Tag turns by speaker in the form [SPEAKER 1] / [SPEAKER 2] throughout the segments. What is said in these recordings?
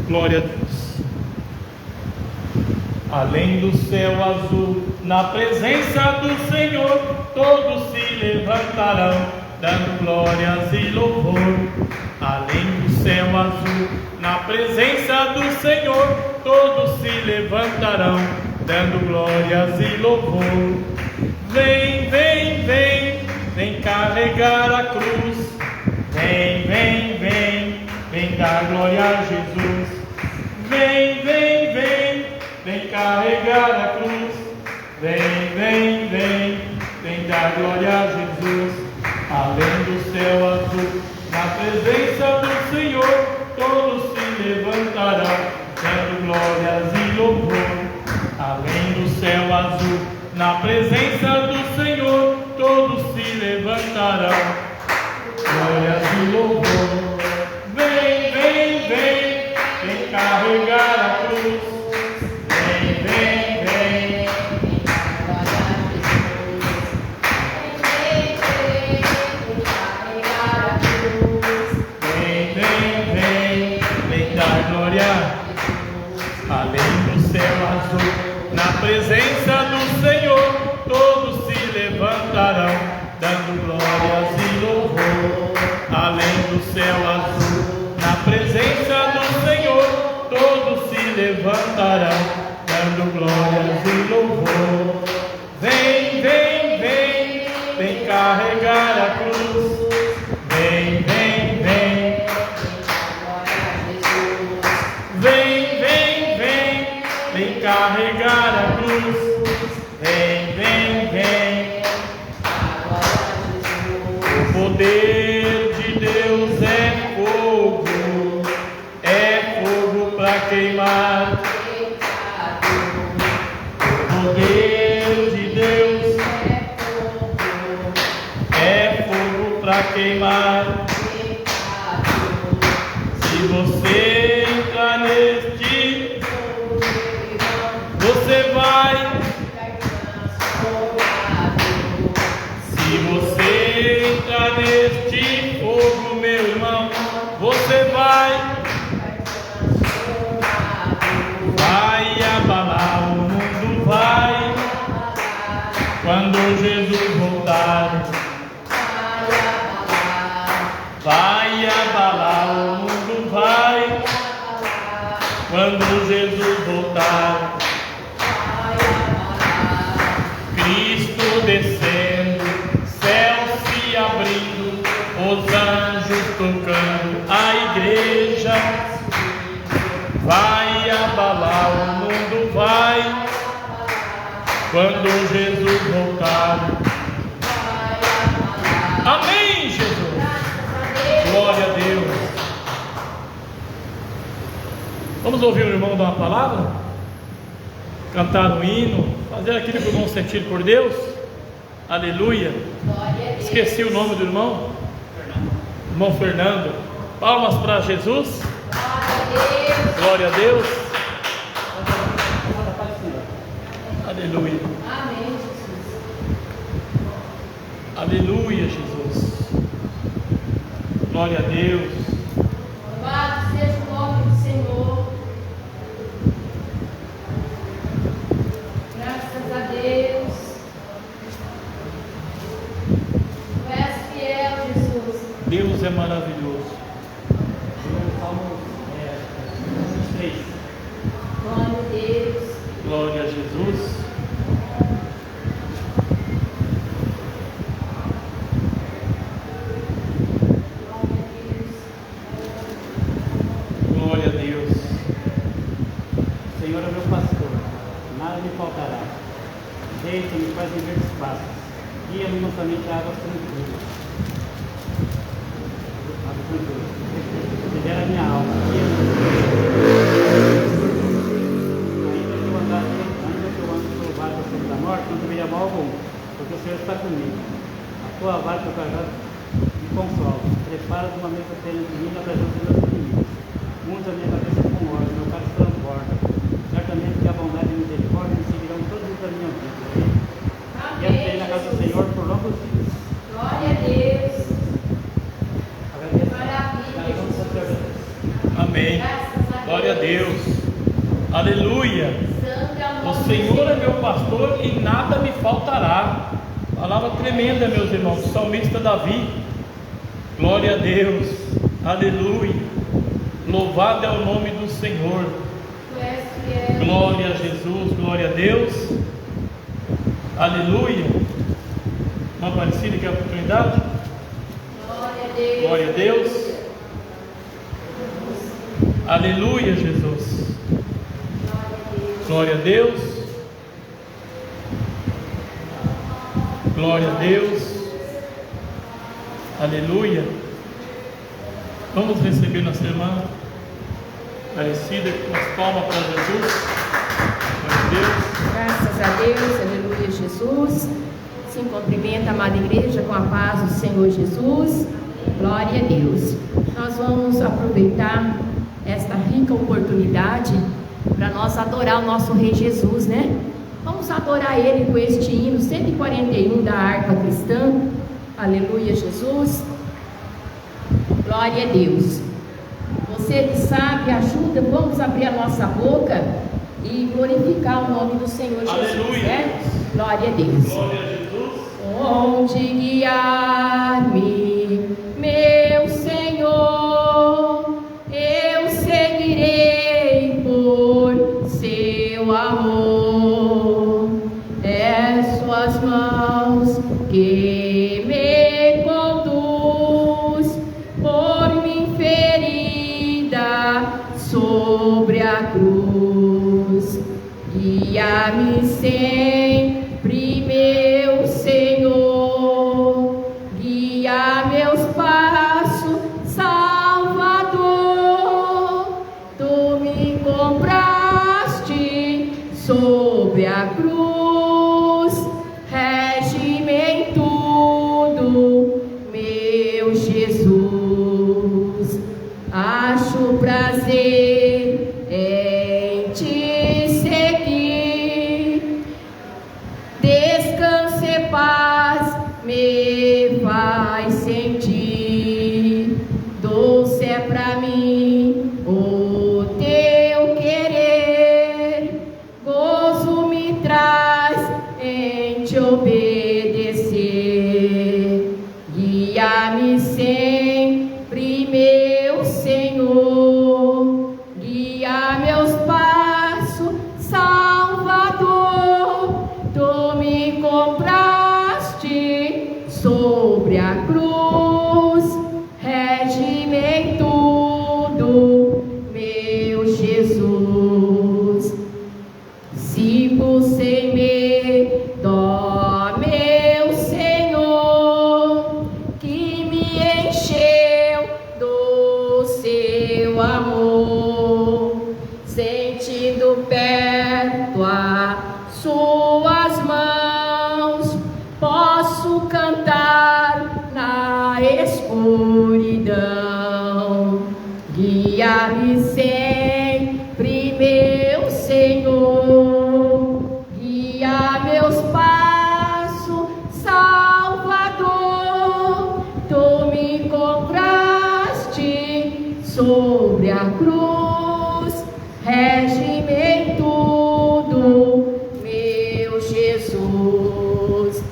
[SPEAKER 1] Glória a Deus. Além do céu azul, na presença do Senhor, todos se levantarão, dando glórias e louvor. Além do céu azul, na presença do Senhor, todos se levantarão, dando glórias e louvor. Vem, vem, vem, vem carregar a cruz. Vem, vem, vem, vem dar glória a Jesus. Vem, vem, vem, vem carregar a cruz. Vem, vem, vem, vem dar glória a Jesus. Além do céu azul, na presença do Senhor, todos se levantarão, dando glórias e louvor. Além do céu azul, na presença do Senhor, todos se levantarão, glórias e louvor. Vem, vem, vem, vem carregar a cruz. Vem, vem, vem. Vem, vem, vem, vem dar glória. Além do céu azul, na presença do Senhor, todos se levantarão, dando glórias e louvor. Além do céu azul, na presença do Senhor, todos se levantarão, dando glórias e louvor. Vem, vem, vem, vem carregar a cruz. Vem, vem, vem. Vem, vem, vem, vem carregar a cruz. Vem, vem, vem. O poder de Deus é fogo para queimar. O poder de Deus é fogo para queimar. Se você entrar neste, você vai. Se você entrar neste fogo, meu irmão, você vai abalar o mundo, vai. Quando Jesus voltar, vai abalar o mundo, vai. Quando Jesus voltar, Cristo descendo, céu se abrindo, os anjos tocando, a igreja vai abalar o mundo, vai. Quando Jesus voltar. Amém, Jesus. Glória a Deus. Vamos ouvir o irmão dar uma palavra? Cantar um hino? Fazer aquilo que vamos sentir por Deus? Aleluia. Esqueci o nome do irmão. Irmão Fernando. Palmas para Jesus. Glória a Deus. Aleluia.
[SPEAKER 2] Amém, Jesus.
[SPEAKER 1] Aleluia, Jesus. Glória a Deus.
[SPEAKER 2] Louvado seja o nome do Senhor. Graças a Deus. Tu és fiel, Jesus.
[SPEAKER 1] Deus é maravilhoso.
[SPEAKER 3] Salmo 23.
[SPEAKER 2] Glória a Deus.
[SPEAKER 1] Glória a Jesus. Glória a Deus.
[SPEAKER 3] O Senhor é meu pastor, nada me faltará. Deita-me, faz verdes passos, guia-me mansamente a águas tranquilas. Libera minha alma, ainda que eu ande pelo vale da sombra da morte, não temerei mal algum, porque o Senhor está comigo. A tua vara e o teu cajado me consolam. Prepara uma mesa perante mim na presença dos meus inimigos. Unge a minha cabeça com óleo, meu cálice transborda. Certamente que a bondade e a misericórdia me seguirão todos os dias da minha vida. E eu terei na casa do Senhor por longos dias.
[SPEAKER 2] Glória a Deus.
[SPEAKER 3] Agradeço.
[SPEAKER 2] Maravilha.
[SPEAKER 1] Amém. Glória a Deus. Aleluia. O Senhor é meu pastor e nada me faltará. Palavra tremenda, meus irmãos. O salmista Davi. Glória a Deus. Aleluia. Louvado é o nome do Senhor. Glória a Jesus. Glória a Deus. Aleluia. Uma parecida que é a oportunidade.
[SPEAKER 2] Glória a Deus.
[SPEAKER 1] Glória a Deus. Aleluia, Jesus. Glória a Deus. Glória a Deus. Aleluia. Vamos receber nossa irmã Aparecida com as palmas para Jesus. Glória a Deus.
[SPEAKER 4] Graças a Deus, aleluia, Jesus. Se cumprimenta, amada igreja, com a paz do Senhor Jesus. Glória a Deus. Nós vamos aproveitar esta rica oportunidade para nós adorar o nosso Rei Jesus, né? Vamos adorar Ele com este hino 141 da harpa cristã. Aleluia, Jesus. Glória a Deus. Você que sabe, ajuda, vamos abrir a nossa boca e glorificar o nome do Senhor Jesus.
[SPEAKER 1] Aleluia.
[SPEAKER 4] Né? Glória a Deus.
[SPEAKER 1] Glória a Jesus.
[SPEAKER 4] Onde guiar-me, meu Senhor, eu seguirei por seu amor. É suas mãos que me conduz por mim ferida sobre a cruz. Guia-me sempre, meu Senhor, guia meus passos, Salvador. Tu me compraste sobre a cruz, rege-me em tudo, meu Jesus. Acho prazer em te seguir, descanso e paz me faz sentir. Doce é pra mim o teu querer, gozo me traz em te obedecer. Guia-me sempre, meu Senhor, guia meus passos, Salvador. Tu me compraste sobre a cruz, rege-me em tudo, meu Jesus. Sigo sem medo, meu Senhor, que me encheu do seu amor, sentindo perto as suas mãos, posso cantar na escuridão. Guia-me sempre, meu Senhor, guia meus passos, Salvador. Tu me compraste sobre a cruz, rege-me em tudo, meu Jesus.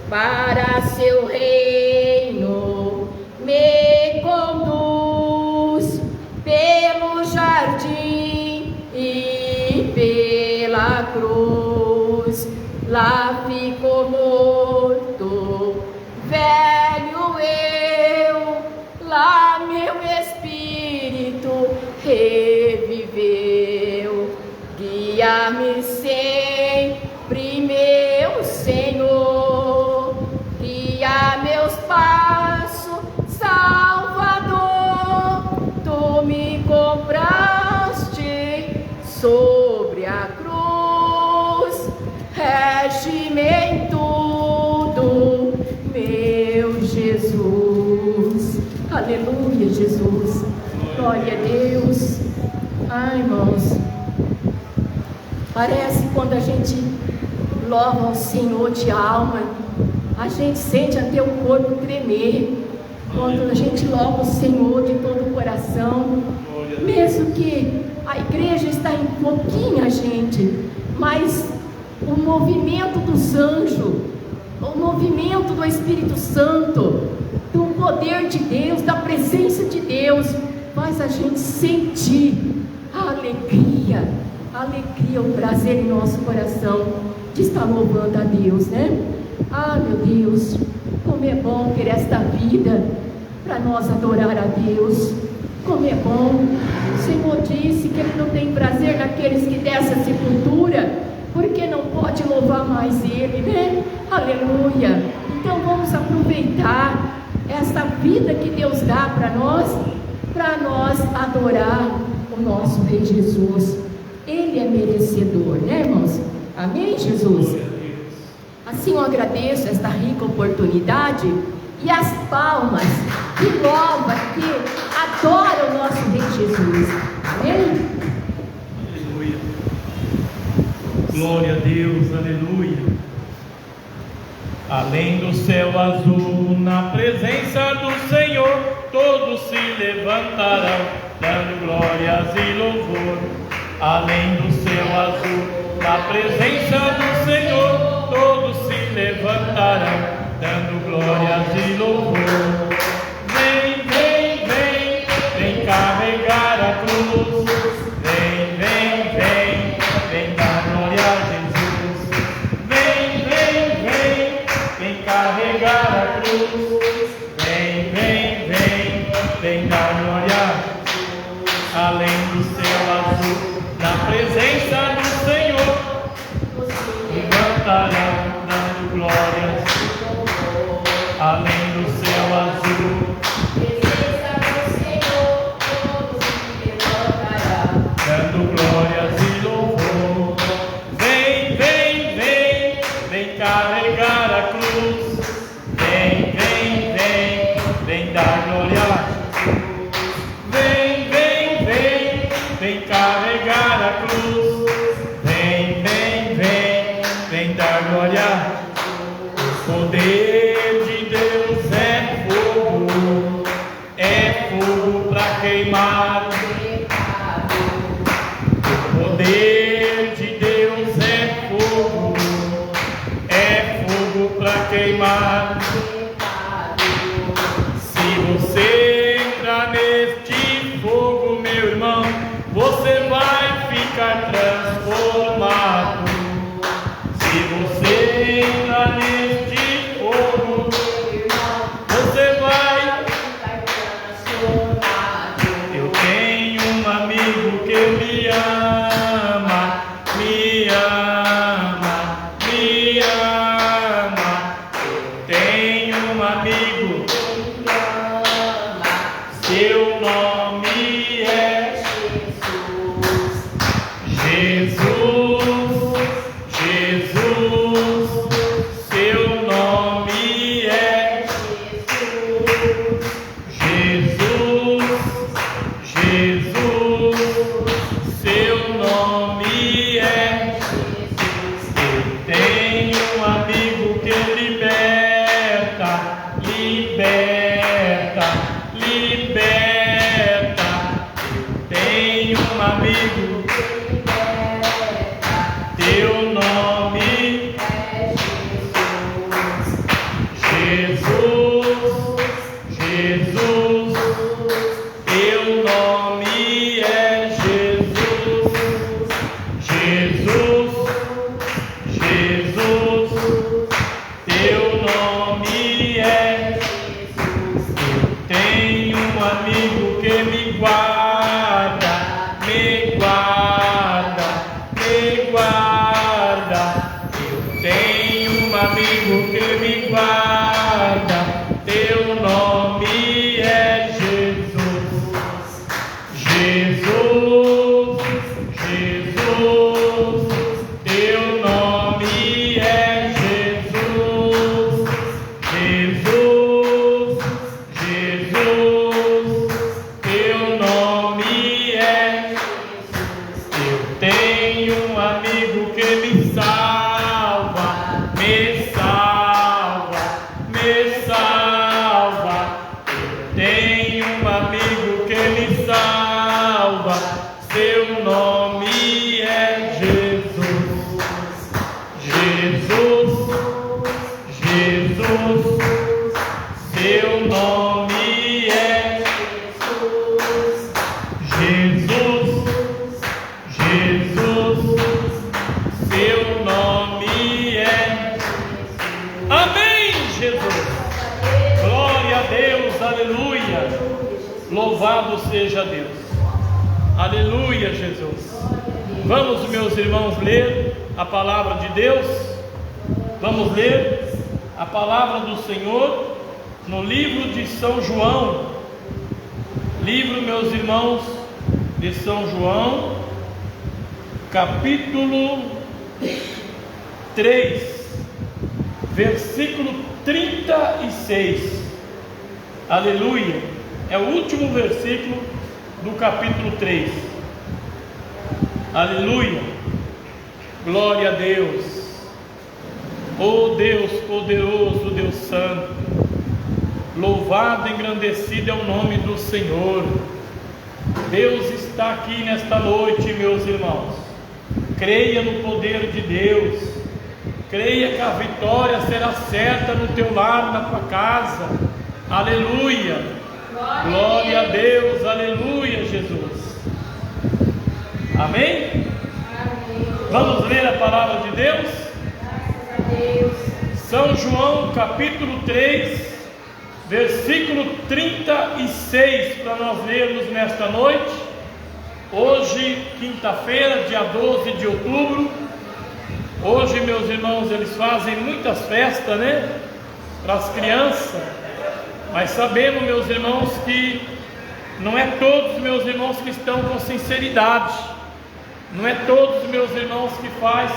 [SPEAKER 4] Para seu reino me conduz pelo jardim e pela cruz. Lá ficou morto, velho eu, lá meu espírito reviveu. Guia-me sempre, meu Senhor, guia meus passos, Salvador. Tu me compraste sobre a cruz, rege-me em tudo, meu Jesus. Aleluia, Jesus. Glória a Deus. Ai, irmãos, parece quando a gente louva ao Senhor de alma, a gente sente até o corpo tremer. Quando a gente louva o Senhor de todo o coração, mesmo que A igreja está em pouquinha gente, mas o movimento dos anjos, o movimento do Espírito Santo, do poder de Deus, da presença de Deus, faz a gente sentir a alegria, o prazer em nosso coração de estar louvando a Deus, né? Ah, meu Deus, como é bom ter esta vida para nós adorar a Deus. Como é bom. O Senhor disse que Ele não tem prazer naqueles que descem a sepultura, porque não pode louvar mais Ele, né? Aleluia. Então vamos aproveitar essa vida que Deus dá para nós adorar o nosso Rei Jesus. Ele é merecedor, né, irmãos? Amém, Jesus? Assim eu agradeço esta rica oportunidade e as palmas que louva, que adora o nosso Rei Jesus. Amém?
[SPEAKER 1] Aleluia. Glória a Deus, aleluia. Além do céu azul, na presença do Senhor, todos se levantarão, dando glórias e louvor. Além do céu azul, na presença do Senhor, todos se levantarão, dando glórias e louvor. Vem, vem, vem, vem carregar a cruz. Vem, vem, vem, vem dar glória a Jesus. Vem, vem, vem, vem carregar a cruz. Vem, vem, vem, vem dar glória a Jesus. Além do céu azul, na presença do Senhor, levantarão, dando glórias. Além do céu azul,
[SPEAKER 2] Presença do Senhor, todos se levantarão,
[SPEAKER 1] dando glórias e louvor. Vem, vem, vem, vem carregar a cruz. Vem, vem, vem, vem dar glória a Jesus. Vem, vem, vem, vem carregar a cruz. Vem, vem, vem, vem dar glória a Jesus. O poder de Deus é fogo para queimar. O poder de Deus é fogo para queimar. Se você entrar neste fogo, meu irmão, você vai ficar transformado. Se você entrar neste fogo, você vai ficar transformado. Eu tenho um amigo que me ama, me ama, me ama. Eu tenho um amigo que me ama. Seu nome é Jesus. Jesus, seu nome é Jesus. Jesus, seu nome é Jesus. Eu tenho um amigo que liberta, liberta, liberta. Eu tenho um amigo que liberta. Teu nome é Jesus. Jesus, teu nome é Jesus. Jesus, Jesus, teu nome é Jesus. Eu tenho um amigo que me guarda, me guarda, me guarda. Eu tenho um amigo que me guarda. Teu nome é Jesus. Jesus, Jesus, teu nome é Jesus. Jesus, Jesus, teu nome é Jesus. Eu tenho um amigo que me salva, me salva, me salva. Eu tenho um amigo que me salva. Seu nome é Jesus, Jesus, seu nome é. Amém, Jesus. Glória a Deus, aleluia. Louvado seja Deus. Aleluia, Jesus. Vamos, meus irmãos, ler a palavra de Deus. Vamos ler a palavra do Senhor no livro de São João. Livro, meus irmãos, de São João, capítulo 3, versículo 36. Aleluia. É o último versículo do capítulo 3. Aleluia. Glória a Deus. Oh Deus poderoso, Deus santo, louvado e engrandecido é o nome do Senhor. Deus está aqui nesta noite, meus irmãos. Creia no poder de Deus. Creia que a vitória será certa no teu lar, na tua casa. Aleluia. Glória a Deus. Aleluia, Jesus. Amém? Vamos ler a palavra de Deus? São João capítulo 3, versículo 36, para nós lermos nesta noite. Hoje, quinta-feira, dia 12 de outubro. Hoje, meus irmãos, eles fazem muitas festas, né? Para as crianças. Mas sabemos, meus irmãos, que não é todos, meus irmãos, que estão com sinceridade. Não é todos, meus irmãos, que faz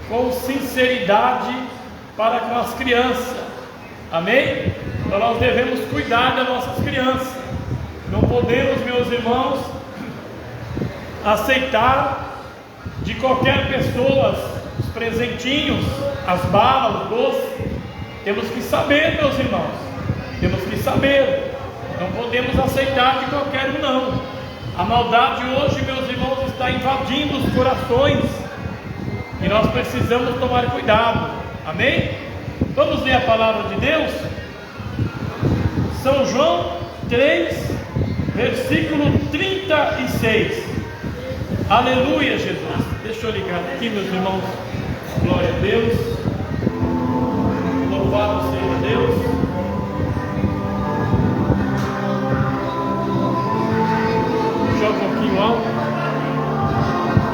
[SPEAKER 1] com sinceridade para com as crianças. Amém? Então nós devemos cuidar das nossas crianças. Não podemos, meus irmãos, aceitar de qualquer pessoa os presentinhos, as balas, os doces. Temos que saber, meus irmãos. Temos que saber. Não podemos aceitar de qualquer um, não. A maldade hoje, meus irmãos, está invadindo os corações. E nós precisamos tomar cuidado. Amém? Vamos ler a palavra de Deus? São João 3, versículo 36. Aleluia, Jesus. Deixa eu ligar aqui, meus irmãos. Glória a Deus. Louvado seja Deus. Deixa um pouquinho alto.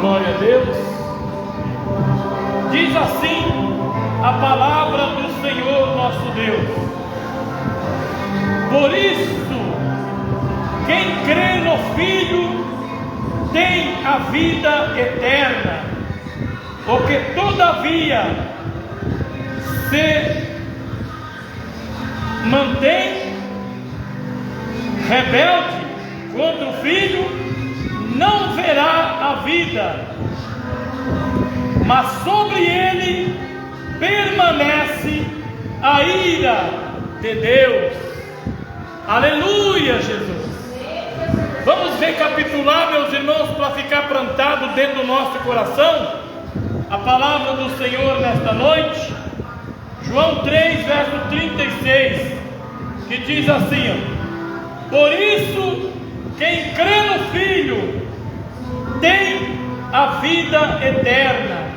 [SPEAKER 1] Glória a Deus. Diz assim a palavra do Senhor nosso Deus: por isso, quem crê no Filho tem a vida eterna, o que todavia se mantém rebelde contra o Filho não verá a vida, mas sobre ele permanece a ira de Deus. Aleluia, Jesus. Vamos recapitular, meus irmãos, para ficar plantado dentro do nosso coração a palavra do Senhor nesta noite. João 3, verso 36, que diz assim, ó: por isso, quem crê no Filho tem a vida eterna,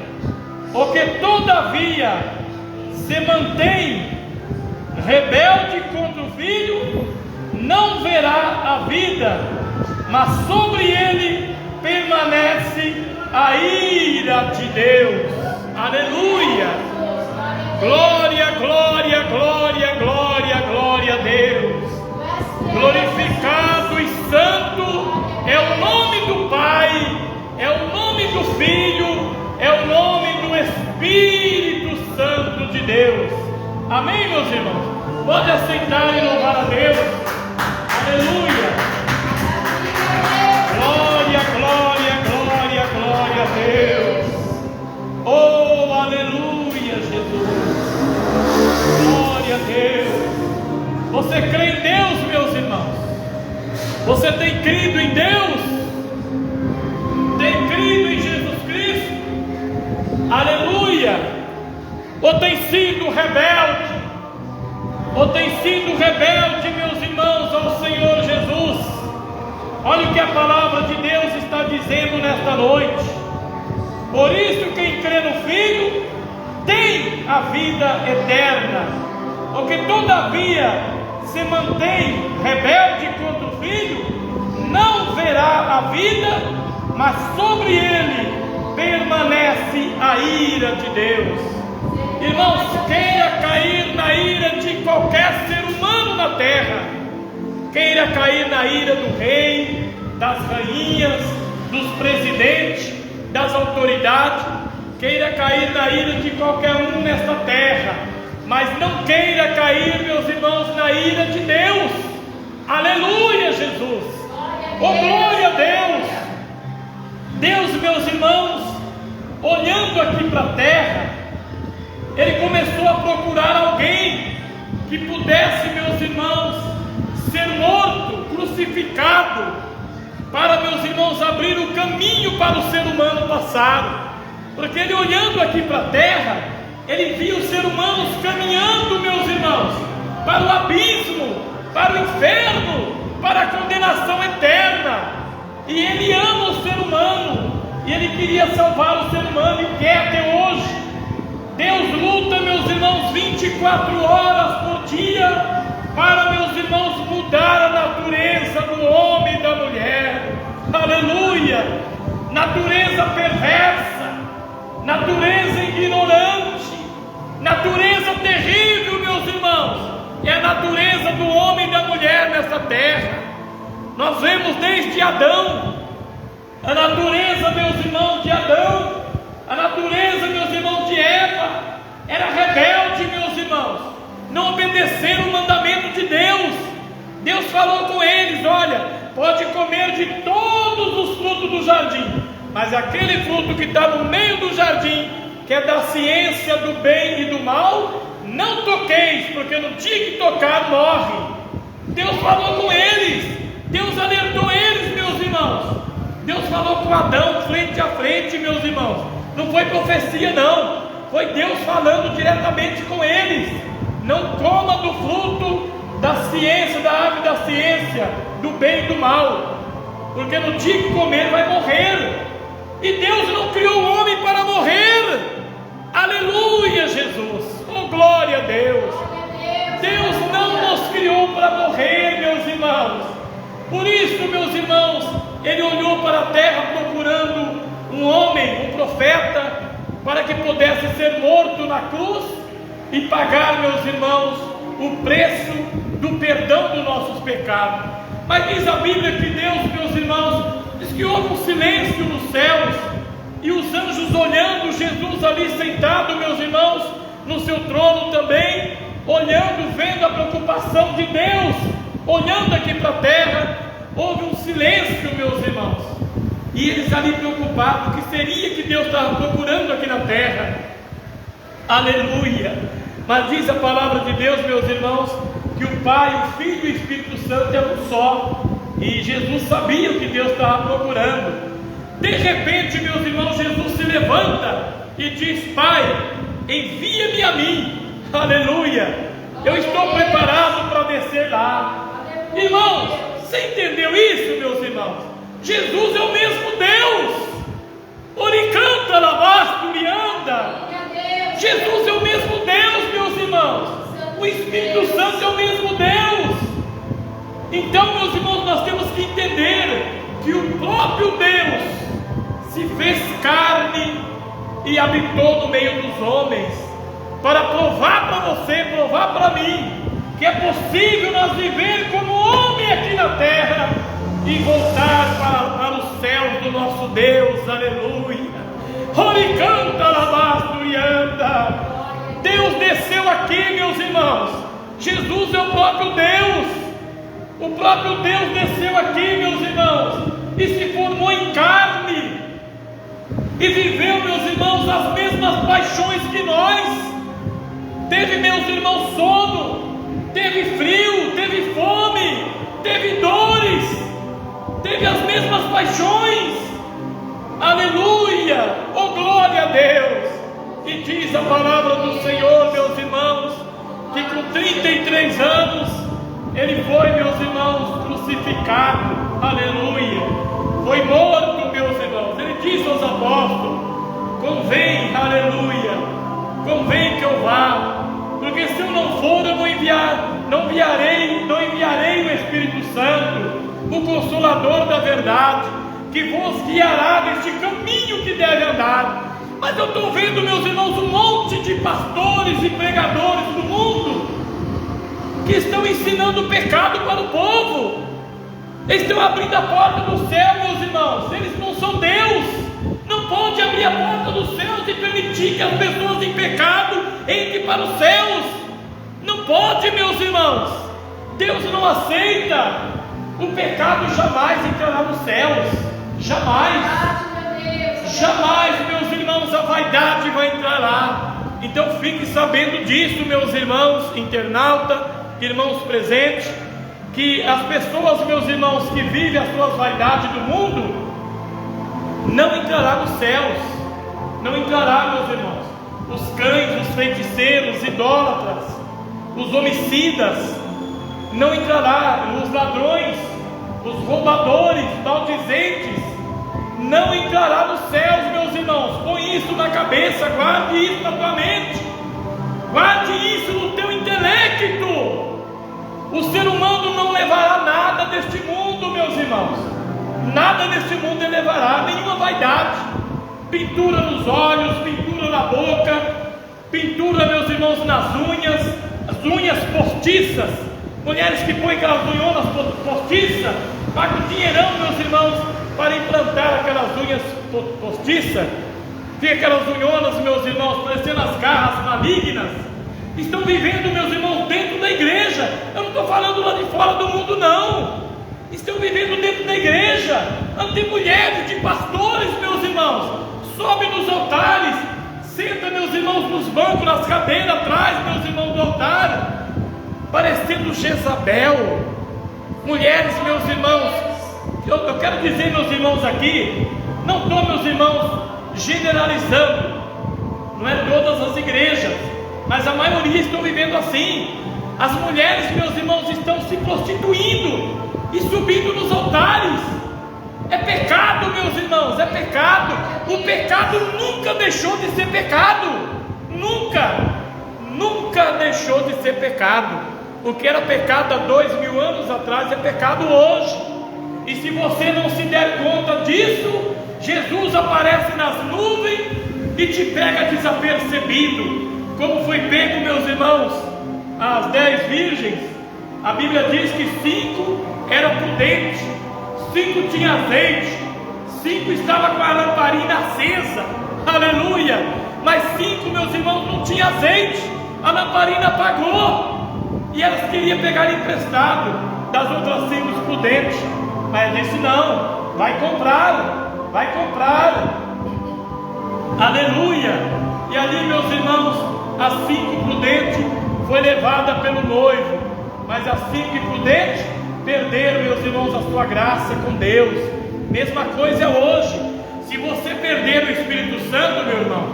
[SPEAKER 1] o que todavia se mantém rebelde contra o Filho não verá a vida, mas sobre ele permanece a ira de Deus. Aleluia! Glória, glória, glória, glória, glória a Deus. Glorificado e santo é o nome do Pai, é o nome do Filho, é o nome do Espírito Santo de Deus. Amém, meus irmãos? Pode aceitar e louvar a Deus. Aleluia. Glória, glória, glória, glória a Deus. Oh, aleluia, Jesus. Glória a Deus. Você crê em Deus, meus irmãos? Você tem crido em Deus? Tem crido em Jesus Cristo? Aleluia. Ou tem sido rebelde? Ou tem sido rebelde, meus Por isso, quem crê no Filho tem a vida eterna. O que todavia se mantém rebelde contra o Filho não verá a vida, mas sobre ele permanece a ira de Deus. Irmãos, queira cair na ira de qualquer ser humano na terra, queira cair na ira do rei, das rainhas, dos presidentes, das autoridades, queira cair na ira de qualquer um nesta terra, mas não queira cair, meus irmãos, na ira de Deus. Aleluia, Jesus! Oh, glória a Deus! Deus, meus irmãos, olhando aqui para a terra, Ele começou a procurar alguém que pudesse, meus irmãos, ser morto, crucificado, para, meus irmãos, abrir o caminho para o ser humano passar. Porque Ele, olhando aqui para a terra, Ele via os seres humanos caminhando, meus irmãos, para o abismo, para o inferno, para a condenação eterna. E Ele ama o ser humano, e Ele queria salvar o ser humano, e quer até hoje. Deus luta, meus irmãos, 24 horas por dia, para, meus irmãos, mudar a natureza do homem e da mulher. Aleluia! Natureza perversa, natureza ignorante, natureza terrível, meus irmãos, é a natureza do homem e da mulher nessa terra. Nós vemos desde Adão, a natureza, meus irmãos, de Adão, a natureza, meus irmãos, de Eva, era rebelde, meus irmãos, não obedeceram o mandamento de Deus. Deus falou com eles: olha, pode comer de todos os frutos do jardim, mas aquele fruto que está no meio do jardim, que é da ciência do bem e do mal, não toqueis, porque no dia que tocar morre. Deus falou com eles, Deus alertou eles, meus irmãos. Deus falou com Adão frente a frente, meus irmãos. Não foi profecia, não, foi Deus falando diretamente com eles: não coma do fruto da ciência, da árvore da ciência do bem e do mal, porque no dia que comer vai morrer. E Deus não criou o homem para morrer. Aleluia, Jesus! Oh, glória a Deus! Deus não nos criou para morrer, meus irmãos. Por isso, meus irmãos, Ele olhou para a terra procurando um homem, um profeta, para que pudesse ser morto na cruz e pagar, meus irmãos, o preço do perdão dos nossos pecados. Mas diz a Bíblia que Deus, meus irmãos, diz que houve um silêncio nos céus, e os anjos olhando Jesus ali sentado, meus irmãos, no seu trono também, olhando, vendo a preocupação de Deus, olhando aqui para a terra, houve um silêncio, meus irmãos, e eles ali preocupados, o que seria que Deus estava procurando aqui na terra? Aleluia! Mas diz a palavra de Deus, meus irmãos, que o Pai, o Filho e o Espírito Santo é um só, e Jesus sabia o que Deus estava procurando. De repente, meus irmãos, Jesus se levanta e diz: Pai, envia-me a mim. Aleluia! Eu estou preparado para descer lá. Irmãos, você entendeu isso, meus irmãos? Jesus é o mesmo Deus. Oricanta, lavasto, me anda. Jesus é o mesmo Deus, meus irmãos. O Espírito Santo é o mesmo Deus. Então, meus irmãos, nós temos que entender que o próprio Deus se fez carne e habitou no meio dos homens, para provar para você, provar para mim, que é possível nós viver como homem aqui na terra e voltar para os céus do nosso Deus. Aleluia! Oricanta, lavasto e anda. Deus desceu aqui, meus irmãos. Jesus é o próprio Deus. O próprio Deus desceu aqui, meus irmãos, e se formou em carne, e viveu, meus irmãos, as mesmas paixões que nós. Teve, meus irmãos, sono, teve frio, teve fome, teve dores, teve as mesmas paixões. Aleluia! Oh, glória a Deus! E diz a palavra do Senhor, meus irmãos, que com 33 anos Ele foi, meus irmãos, crucificado. Aleluia! Foi morto, meus irmãos. Ele disse aos apóstolos: convém, aleluia, convém que eu vá, porque se eu não for, eu não enviarei o Espírito Santo, o Consolador da verdade, que vos guiará neste caminho que deve andar. Mas eu estou vendo, meus irmãos, um monte de pastores e pregadores do mundo que estão ensinando o pecado para o povo. Eles estão abrindo a porta do céu, meus irmãos. Eles não são Deus. Não pode abrir a porta dos céus e permitir que as pessoas em pecado entrem para os céus. Não pode, meus irmãos. Deus não aceita. O pecado jamais entrará nos céus. Jamais. Jamais, meus irmãos, a vaidade vai entrar lá. Então fique sabendo disso, meus irmãos, internauta, irmãos presentes, que as pessoas, meus irmãos, que vivem as suas vaidades do mundo, não entrará nos céus. Não entrará, meus irmãos. Os cães, os feiticeiros, idólatras, os homicidas, não entrará. Os ladrões, os roubadores, maldizentes, não entrará nos céus, meus irmãos. Põe isso na cabeça, guarde isso na tua mente, guarde isso no teu intelecto. O ser humano não levará nada deste mundo, meus irmãos. Nada deste mundo ele levará, nenhuma vaidade. Pintura nos olhos, pintura na boca, pintura, meus irmãos, nas unhas, as unhas postiças. Mulheres que põem aquelas unhonas postiças, pagam dinheirão, meus irmãos, para implantar aquelas unhas postiças. Tem aquelas unhonas, meus irmãos, parecendo as garras malignas. Estão vivendo, meus irmãos, dentro da igreja. Eu não estou falando lá de fora do mundo, não. Estão vivendo dentro da igreja. Tem mulheres de pastores, meus irmãos, sobe nos altares, senta, meus irmãos, nos bancos, nas cadeiras atrás, meus irmãos, do altar, parecendo Jezabel. Mulheres, meus irmãos, eu quero dizer, meus irmãos, aqui, não estou, meus irmãos, generalizando, não é todas as igrejas, mas a maioria estão vivendo assim. As mulheres, meus irmãos, estão se prostituindo e subindo nos altares. É pecado, meus irmãos, é pecado. O pecado nunca deixou de ser pecado. Nunca deixou de ser pecado. O que era pecado há 2000 anos atrás é pecado hoje. E se você não se der conta disso, Jesus aparece nas nuvens e te pega desapercebido, como foi pego, meus irmãos, as 10 virgens. A Bíblia diz que 5 eram prudentes, 5 tinham azeite, 5 estavam com a lamparina acesa, aleluia. Mas 5, meus irmãos, não tinham azeite, a lamparina apagou, e elas queriam pegar emprestado das outras 5 prudentes. Mas ele disse: não, vai comprar, aleluia. E ali, meus irmãos, as 5 prudentes foi levada pelo noivo, mas as 5 imprudentes perderam, meus irmãos, a sua graça com Deus. Mesma coisa é hoje. Se você perder o Espírito Santo, meu irmão,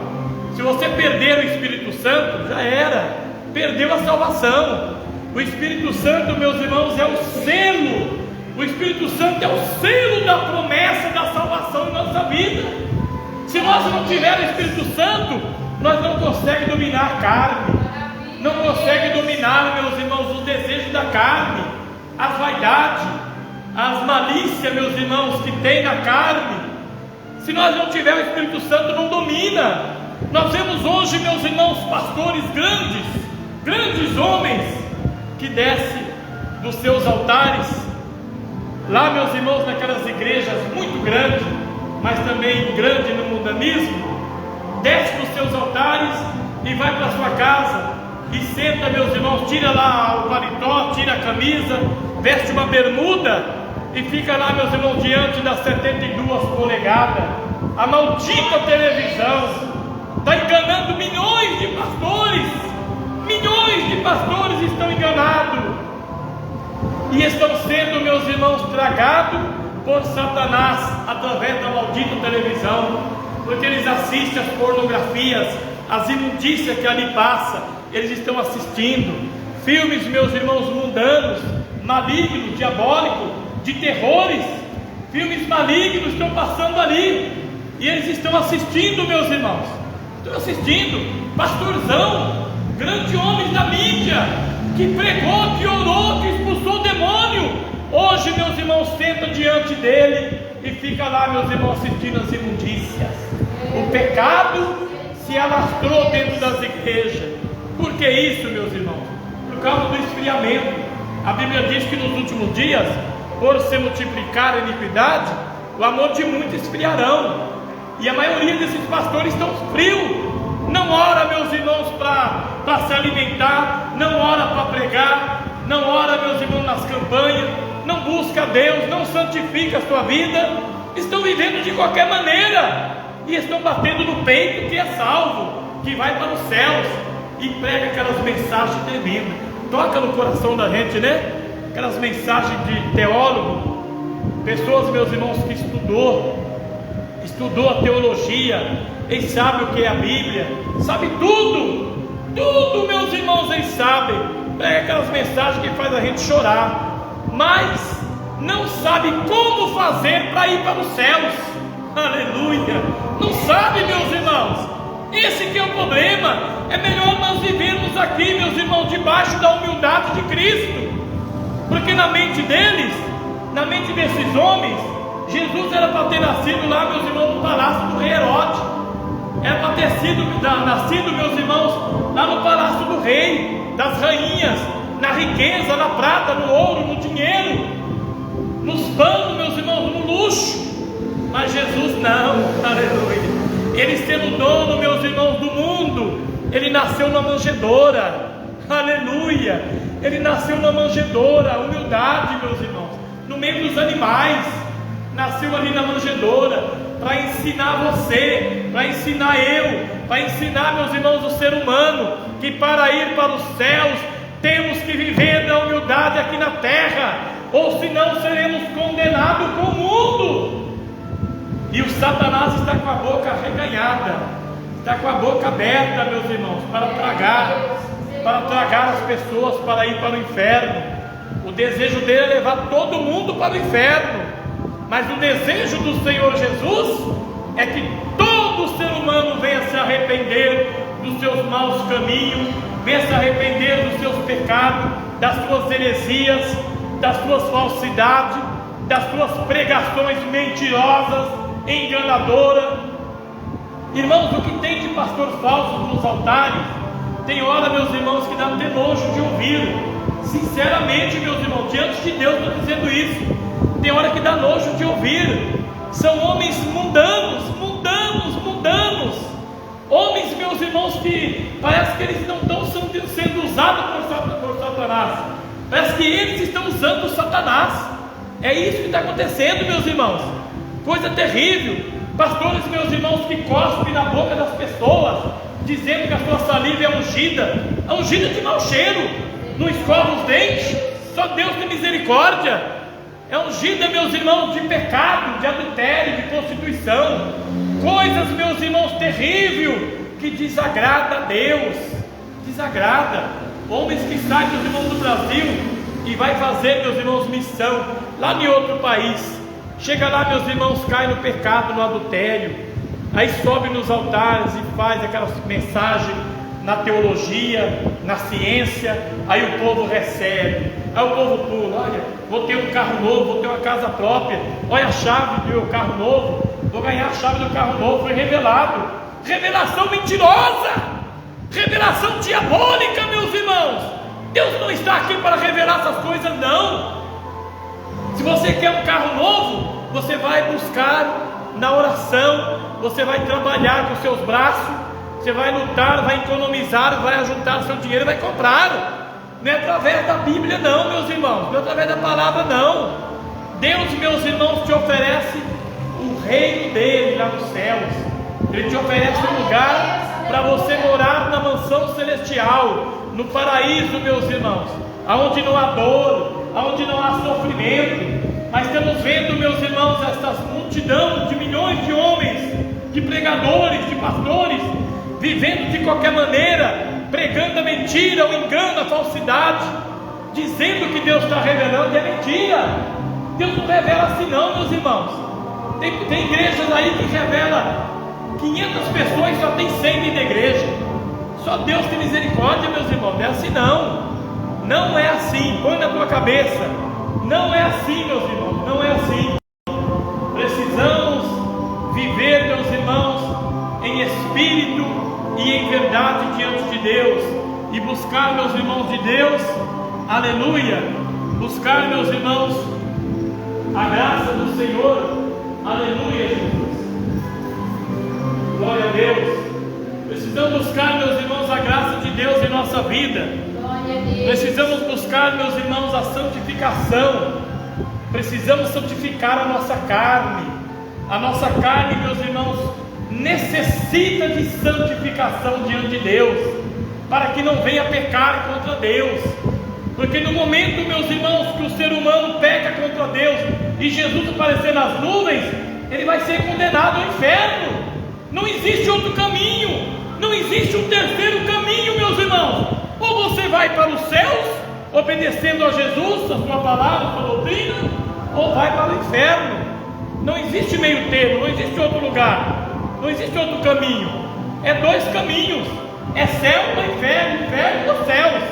[SPEAKER 1] se você perder o Espírito Santo, já era, perdeu a salvação. O Espírito Santo, meus irmãos, é o selo. O Espírito Santo é o selo da promessa da salvação em nossa vida. Se nós não tivermos o Espírito Santo, nós não conseguimos dominar a carne, não conseguimos dominar, meus irmãos, os desejos da carne, as vaidades, as malícias, meus irmãos, que tem na carne. Se nós não tivermos o Espírito Santo, não domina. Nós vemos hoje, meus irmãos, pastores grandes homens, que descem dos seus altares, lá, meus irmãos, naquelas igrejas muito grandes, mas também grande no mundanismo, desce dos seus altares e vai para sua casa e senta, meus irmãos, tira lá o paletó, tira a camisa, veste uma bermuda e fica lá, meus irmãos, diante das 72 polegadas, a maldita televisão. Está enganando milhões de pastores estão enganados e estão sendo, meus irmãos, tragados por Satanás através da maldita televisão, porque eles assistem as pornografias, as imundícias que ali passa. Eles estão assistindo filmes, meus irmãos, mundanos, malignos, diabólicos, de terrores. Filmes malignos estão passando ali. E eles estão assistindo, meus irmãos. Estão assistindo. Pastorzão, grande homem da mídia, que pregou, que orou, que expulsou o demônio. Hoje, meus irmãos, sentam diante dele e fica lá, meus irmãos, assistindo as imundícias. O pecado se alastrou dentro das igrejas. Por que isso, meus irmãos? Por causa do esfriamento. A Bíblia diz que nos últimos dias, por se multiplicar a iniquidade, o amor de muitos esfriarão. E a maioria desses pastores estão frios. Não ora, meus irmãos, para se alimentar, não ora para pregar, não ora, meus irmãos, nas campanhas, não busca a Deus, não santifica a sua vida. Estão vivendo de qualquer maneira e estão batendo no peito que é salvo, que vai para os céus, e prega aquelas mensagens tremendas. Toca no coração da gente, né? Aquelas mensagens de teólogo, pessoas, meus irmãos, que estudou a teologia, eles sabem o que é a Bíblia, sabe tudo, meus irmãos, eles sabem. Prega aquelas mensagens que faz a gente chorar, mas não sabe como fazer para ir para os céus. Aleluia! Não sabe, meus irmãos. Esse que é o problema. É melhor nós vivermos aqui, meus irmãos, debaixo da humildade de Cristo, porque na mente deles, na mente desses homens, Jesus era para ter nascido lá, meus irmãos, no palácio do rei Herodes. Era para ter nascido, meus irmãos, lá no palácio do rei, das rainhas, na riqueza, na prata, no ouro, no dinheiro, nos panos, meus irmãos, no luxo. Mas Jesus não, aleluia. Ele sendo dono, meus irmãos, do mundo, ele nasceu na manjedoura, aleluia. Ele nasceu na manjedoura, humildade, meus irmãos, no meio dos animais. Nasceu ali na manjedoura, para ensinar você, para ensinar eu, para ensinar, meus irmãos, o ser humano, que para ir para os céus, temos que viver na humildade aqui na terra, ou senão seremos condenados com o mundo. E o Satanás está com a boca arreganhada, está com a boca aberta, meus irmãos, para tragar as pessoas, para ir para o inferno. O desejo dele é levar todo mundo para o inferno, mas o desejo do Senhor Jesus é que todo ser humano venha se arrepender dos seus maus caminhos, venha se arrepender dos seus pecados, das suas heresias, das suas falsidades, das suas pregações mentirosas, enganadoras. Irmãos, o que tem de pastor falso nos altares, tem hora, meus irmãos, que dá até nojo de ouvir. Sinceramente, meus irmãos, diante de Deus estou dizendo isso. Tem hora que dá nojo de ouvir. São homens mundanos. Homens, meus irmãos, que parece que eles não estão sendo usados por Satanás. Parece que eles estão usando o Satanás. É isso que está acontecendo, meus irmãos. Coisa terrível. Pastores, meus irmãos, que cospem na boca das pessoas, dizendo que a sua saliva é ungida de mau cheiro, não escova os dentes, só Deus tem misericórdia. É ungida, meus irmãos, de pecado, de adultério, de prostituição, coisas, meus irmãos, terríveis, que desagrada a Deus, desagrada. Homens que saem, meus irmãos, do Brasil e vai fazer, meus irmãos, missão lá em outro país. Chega lá, meus irmãos, cai no pecado, no adultério, aí sobe nos altares e faz aquelas mensagens na teologia, na ciência, aí o povo recebe, aí o povo pula, olha, vou ter um carro novo, vou ter uma casa própria, olha a chave do meu carro novo, vou ganhar a chave do carro novo, foi revelado. Revelação mentirosa, revelação diabólica, meus irmãos. Deus não está aqui para revelar essas coisas, não. Se você quer um carro novo, você vai buscar na oração, você vai trabalhar com os seus braços, você vai lutar, vai economizar, vai ajuntar o seu dinheiro e vai comprar. Não é através da Bíblia não, meus irmãos, não é através da palavra não. Deus, meus irmãos, te oferece o reino dele lá nos céus. Ele te oferece um lugar para você morar na mansão celestial, no paraíso, meus irmãos, aonde não há dor, aonde não há sofrimento. Mas estamos vendo, meus irmãos, essa multidão de milhões de homens, de pregadores, de pastores, vivendo de qualquer maneira, pregando a mentira, o engano, a falsidade, dizendo que Deus está revelando, e é mentira. Deus não revela assim não, meus irmãos. Tem igrejas aí que revela 500 pessoas e só tem 100 dentro da igreja. Só Deus tem misericórdia, meus irmãos. Não é assim não. Não é assim. Põe na tua cabeça. Não é assim, meus irmãos. Não é assim. Precisamos viver, meus irmãos, em espírito e em verdade diante de Deus. E buscar, meus irmãos de Deus, aleluia, buscar, meus irmãos, a graça do Senhor, aleluia, Jesus, glória a Deus. Precisamos buscar, meus irmãos, a graça de Deus em nossa vida.
[SPEAKER 2] Glória a Deus.
[SPEAKER 1] Precisamos buscar, meus irmãos, a santificação. Precisamos santificar a nossa carne. A nossa carne, meus irmãos, necessita de santificação diante de Deus, para que não venha pecar contra Deus. Porque no momento, meus irmãos, que o ser humano peca contra Deus e Jesus aparecer nas nuvens, ele vai ser condenado ao inferno. Não existe outro caminho, não existe um terceiro caminho, meus irmãos. Ou você vai para os céus, obedecendo a Jesus, a sua palavra, a sua doutrina, ou vai para o inferno. Não existe meio termo, não existe outro lugar, não existe outro caminho. É dois caminhos. É céu ou inferno, inferno ou céus.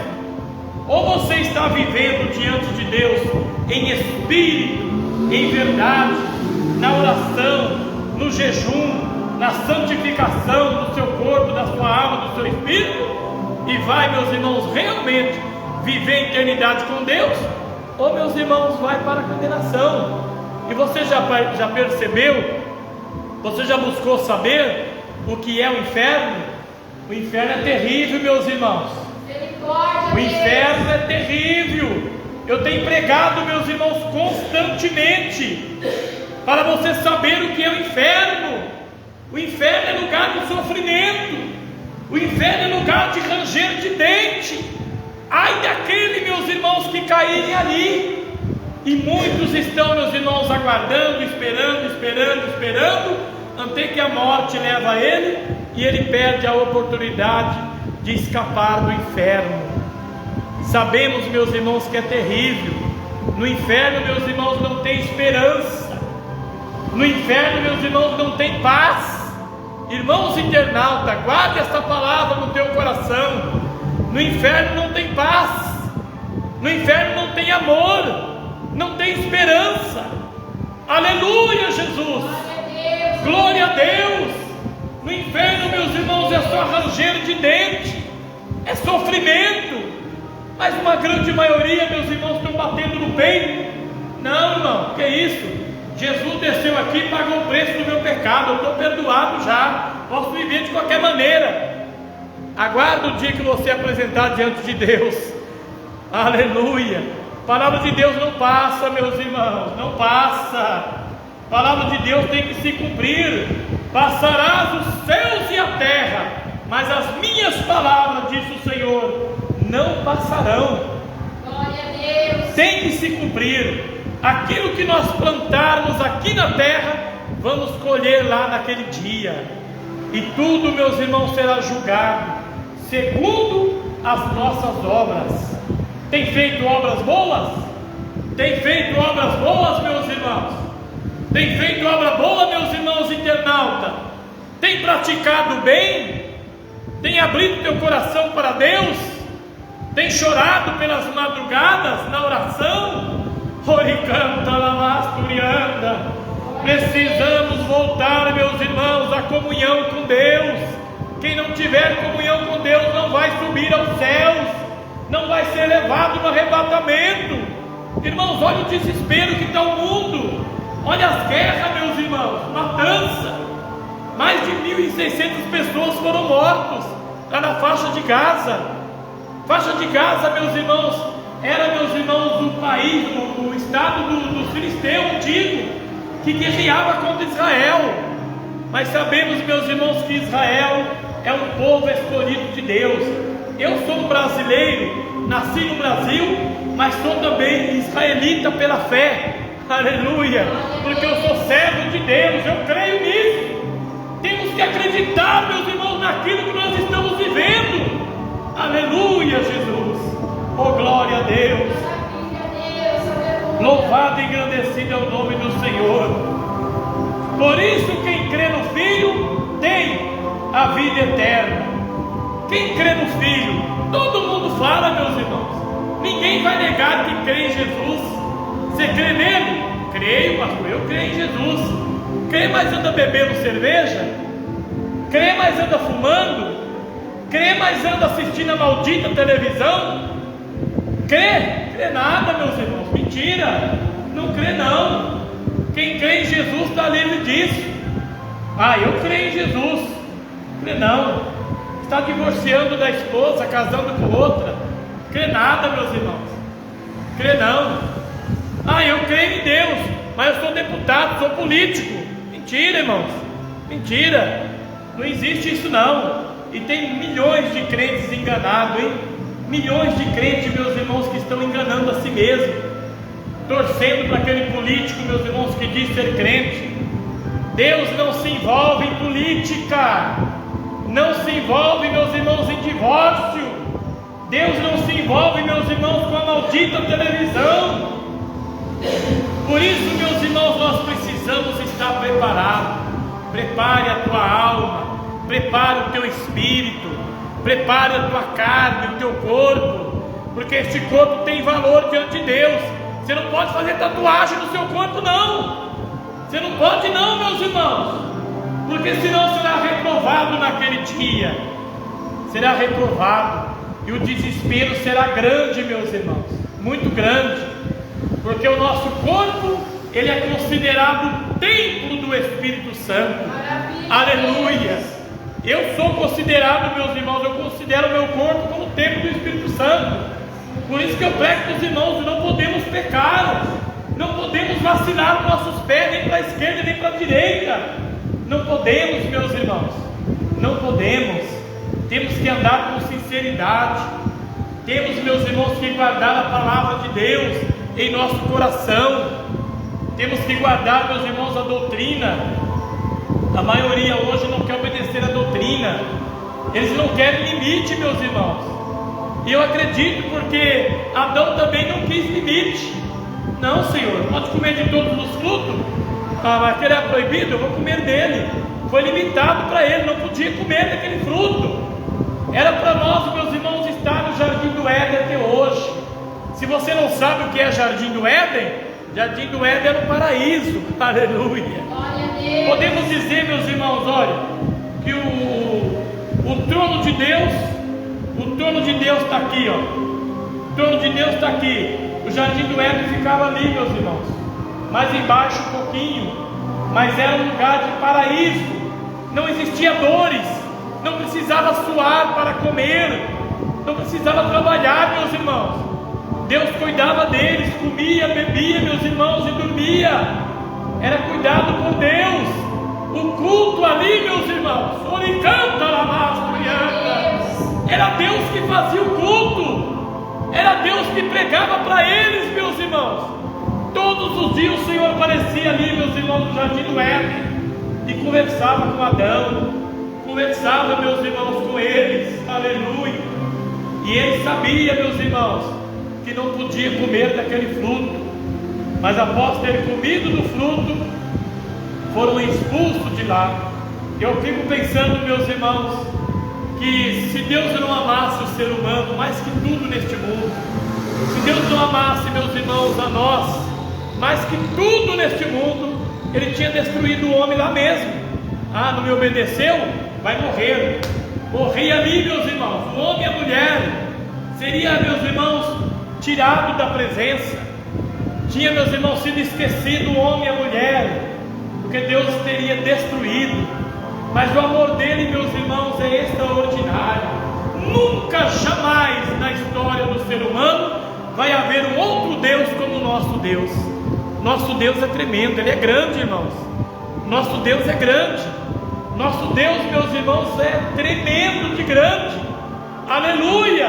[SPEAKER 1] Ou você está vivendo diante de Deus em espírito, em verdade, na oração, no jejum, na santificação do seu corpo, da sua alma, do seu espírito, e vai, meus irmãos, realmente viver a eternidade com Deus, ou, meus irmãos, vai para a condenação. E você já percebeu, você já buscou saber o que é o inferno? O inferno é terrível, meus irmãos. O inferno é terrível. Eu tenho pregado, meus irmãos, constantemente, para você saber o que é o inferno. O inferno é lugar de sofrimento. O inferno é lugar de ranger de dente. Ai daquele, meus irmãos, que caírem ali. E muitos estão, meus irmãos, aguardando, esperando, até que a morte leva ele, e ele perde a oportunidade de escapar do inferno. Sabemos, meus irmãos, que é terrível. No inferno, meus irmãos, não tem esperança. No inferno, meus irmãos, não tem paz. Irmãos internautas, guarde esta palavra no teu coração. No inferno não tem paz. No inferno não tem amor. Não tem esperança. Aleluia, Jesus. Glória a Deus. No inferno, meus irmãos, é só ranger de dente, é sofrimento. Mas uma grande maioria, meus irmãos, estão batendo no peito. Não, irmão, que isso? Jesus desceu aqui e pagou o preço do meu pecado. Eu estou perdoado já, posso viver de qualquer maneira. Aguarda o dia que você apresentar diante de Deus. Aleluia. A palavra de Deus não passa, meus irmãos, não passa. A palavra de Deus tem que se cumprir. Passarás os céus e a terra, mas as minhas palavras, diz o Senhor, não passarão.
[SPEAKER 2] Glória a Deus.
[SPEAKER 1] Tem que se cumprir. Aquilo que nós plantarmos aqui na terra, vamos colher lá naquele dia. E tudo, meus irmãos, será julgado segundo as nossas obras. Tem feito obras boas? Tem feito obras boas, meus irmãos? Tem feito obra boa, meus irmãos internautas? Tem praticado bem? Tem abrido teu coração para Deus? Tem chorado pelas madrugadas na oração? Oricanta lamasturianda. Precisamos voltar, meus irmãos, à comunhão com Deus. Quem não tiver comunhão com Deus não vai subir aos céus, não vai ser levado no arrebatamento. Irmãos, olha o desespero que está o mundo. Olha as guerras, meus irmãos, matança. Mais de 1.600 pessoas foram mortas lá na faixa de Gaza. Faixa de Gaza, meus irmãos, era, meus irmãos, o país, o estado do filisteu antigo, que guerreava contra Israel. Mas sabemos, meus irmãos, que Israel é um povo escolhido de Deus. Eu sou um brasileiro, nasci no Brasil, mas sou também israelita pela fé. Aleluia, porque eu sou servo de Deus, eu creio nisso. Temos que acreditar, meus irmãos, naquilo que nós estamos vivendo. Aleluia, Jesus. Oh, glória a Deus. Louvado e engrandecido é o nome do Senhor. Por isso, quem crê no Filho tem a vida eterna. Quem crê no Filho, todo mundo fala, meus irmãos. Ninguém vai negar que crê em Jesus. Você crê nele? Creio, pastor, eu creio em Jesus. Crê, mas anda bebendo cerveja? Crê, mas anda fumando? Crê, mas anda assistindo a maldita televisão? Crê nada, meus irmãos, mentira. Não crê não. Quem crê em Jesus está livre disso. Eu creio em Jesus. Crê não. Está divorciando da esposa, casando com outra. Crê nada, meus irmãos. Crê não. Eu creio em Deus, mas eu sou deputado, sou político. Mentira, irmãos. Mentira. Não existe isso não. E tem milhões de crentes enganados, hein? Milhões de crentes, meus irmãos, que estão enganando a si mesmo, torcendo para aquele político, meus irmãos, que diz ser crente. Deus não se envolve em política. Não se envolve, meus irmãos, em divórcio. Deus não se envolve, meus irmãos, com a maldita televisão. Por isso, meus irmãos, nós precisamos estar preparados. Prepare a tua alma, prepare o teu espírito, prepare a tua carne, o teu corpo, porque este corpo tem valor diante de Deus. Você não pode fazer tatuagem no seu corpo, não. Você não pode não, meus irmãos, porque senão será reprovado naquele dia. Será reprovado, e o desespero será grande, meus irmãos, muito grande, porque o nosso corpo, ele é considerado templo do Espírito Santo. Aleluia. Eu sou considerado, meus irmãos, eu considero o meu corpo como templo do Espírito Santo. Por isso que eu prego para os irmãos, não podemos pecar, não podemos vacilar os nossos pés, nem para a esquerda, nem para a direita. Não podemos, meus irmãos, não podemos. Temos que andar com sinceridade. Temos, meus irmãos, que guardar a palavra de Deus em nosso coração. Temos que guardar, meus irmãos, a doutrina. A maioria hoje não quer obedecer a doutrina. Eles não querem limite, meus irmãos. E eu acredito, porque Adão também não quis limite. Não, Senhor, pode comer de todos os frutos. Mas que ele é proibido, eu vou comer dele. Foi limitado para ele, não podia comer daquele fruto. Era para nós, meus irmãos, estar no Jardim do Éden até hoje. Se você não sabe o que é Jardim do Éden, Jardim do Éden era um paraíso. Aleluia. Podemos dizer, meus irmãos, olha, que o trono de Deus está aqui, ó. O trono de Deus está aqui. O Jardim do Éden ficava ali, meus irmãos, mais embaixo um pouquinho, mas era um lugar de paraíso. Não existia dores, não precisava suar para comer, não precisava trabalhar, meus irmãos. Deus cuidava deles, comia, bebia, meus irmãos, e dormia. Era cuidado por Deus. O culto ali, meus irmãos, era Deus que fazia o culto. Era Deus que pregava para eles, meus irmãos. Todos os dias o Senhor aparecia ali, meus irmãos, no Jardim do Éden, e conversava com Adão, conversava, meus irmãos, com eles. Aleluia. E ele sabia, meus irmãos, que não podia comer daquele fruto, mas após ter comido do fruto, foram expulsos de lá. Eu fico pensando, meus irmãos, que se Deus não amasse o ser humano mais que tudo neste mundo, se Deus não amasse, meus irmãos, a nós mais que tudo neste mundo, Ele tinha destruído o homem lá mesmo. Não me obedeceu? Vai morrer. Morria ali, meus irmãos, o homem e a mulher. Seria, meus irmãos, tirado da presença. Tinha, meus irmãos, sido esquecido o homem e a mulher, porque Deus teria destruído. Mas o amor dele, meus irmãos, é extraordinário. Nunca, jamais na história do ser humano vai haver um outro Deus como o nosso Deus. Nosso Deus é tremendo, Ele é grande, irmãos. Nosso Deus é grande. Nosso Deus, meus irmãos, é tremendo de grande. Aleluia!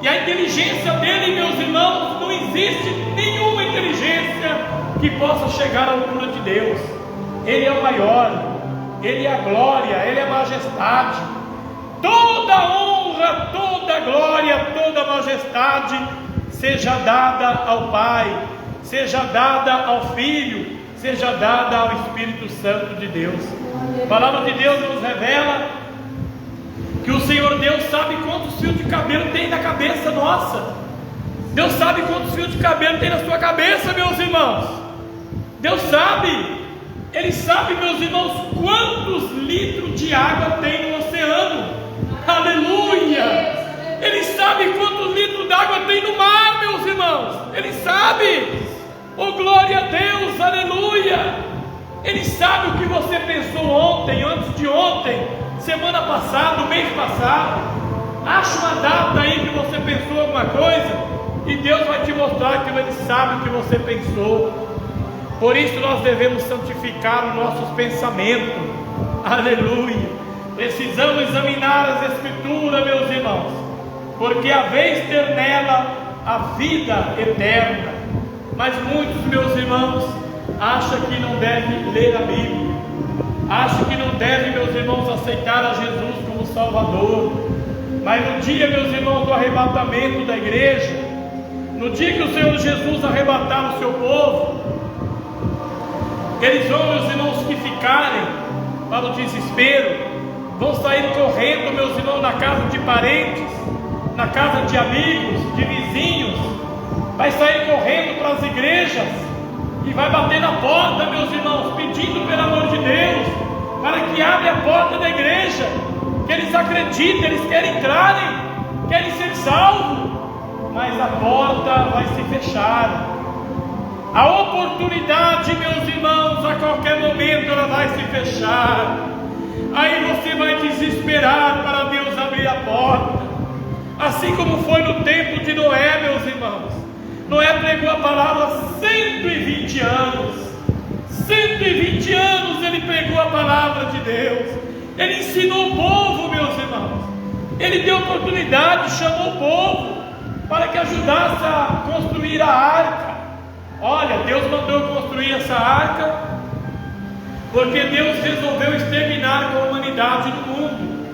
[SPEAKER 1] E a inteligência dele, meus irmãos, não existe nenhuma inteligência que possa chegar à altura de Deus. Ele é o maior, Ele é a glória, Ele é a majestade. Toda honra, toda glória, toda majestade seja dada ao Pai, seja dada ao Filho, seja dada ao Espírito Santo de Deus. A palavra de Deus nos revela que o Senhor Deus sabe quantos fios de cabelo tem na cabeça nossa. Deus sabe quantos fios de cabelo tem na sua cabeça, meus irmãos. Deus sabe. Ele sabe, meus irmãos, quantos litros de água tem no oceano. Aleluia. Ele sabe quantos litros d'água tem no mar, meus irmãos. Ele sabe. Oh, glória a Deus, aleluia. Ele sabe o que você pensou ontem, antes de ontem, semana passada, mês passado. Acha uma data aí que você pensou alguma coisa, e Deus vai te mostrar que Ele sabe o que você pensou. Por isso nós devemos santificar os nossos pensamentos. Aleluia. Precisamos examinar as Escrituras, meus irmãos, porque haveis ter nela a vida eterna. Mas muitos, meus irmãos, acham que não devem ler a Bíblia, acham que não devem, meus irmãos, aceitar a Jesus como Salvador. Mas no dia, meus irmãos, do arrebatamento da igreja, no dia que o Senhor Jesus arrebatar o seu povo, eles vão, meus irmãos, que ficarem para o desespero, vão sair correndo, meus irmãos, na casa de parentes, na casa de amigos, de vizinhos, vai sair correndo para as igrejas e vai bater na porta, meus irmãos, pedindo pelo amor de Deus, para que abra a porta da igreja, que eles acreditem, eles querem entrarem, querem ser salvos, mas a porta vai se fechar. A oportunidade, meus irmãos, a qualquer momento ela vai se fechar. Aí você vai desesperar para Deus abrir a porta, assim como foi no tempo de Noé, meus irmãos. Noé pregou a palavra 120 anos. 120 anos ele pregou a palavra de Deus. Ele ensinou o povo, meus irmãos. Ele deu oportunidade, chamou o povo para que ajudasse a construir a arca. Olha, Deus mandou construir essa arca porque Deus resolveu exterminar com a humanidade no mundo.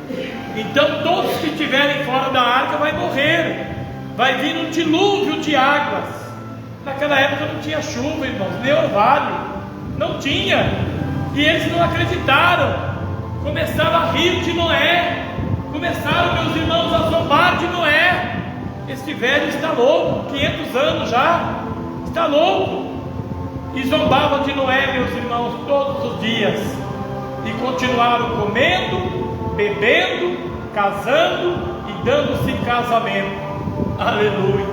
[SPEAKER 1] Então todos que estiverem fora da arca vai morrer. Vai vir um dilúvio de águas. Naquela época não tinha chuva, irmãos, nem orvalho, não tinha. E eles não acreditaram. Começaram a rir de Noé. Começaram, meus irmãos, a zombar de Noé. Este velho está louco, 500 anos já, está louco. E zombavam de Noé, meus irmãos, todos os dias. E continuaram comendo, bebendo, casando e dando-se em casamento. Aleluia.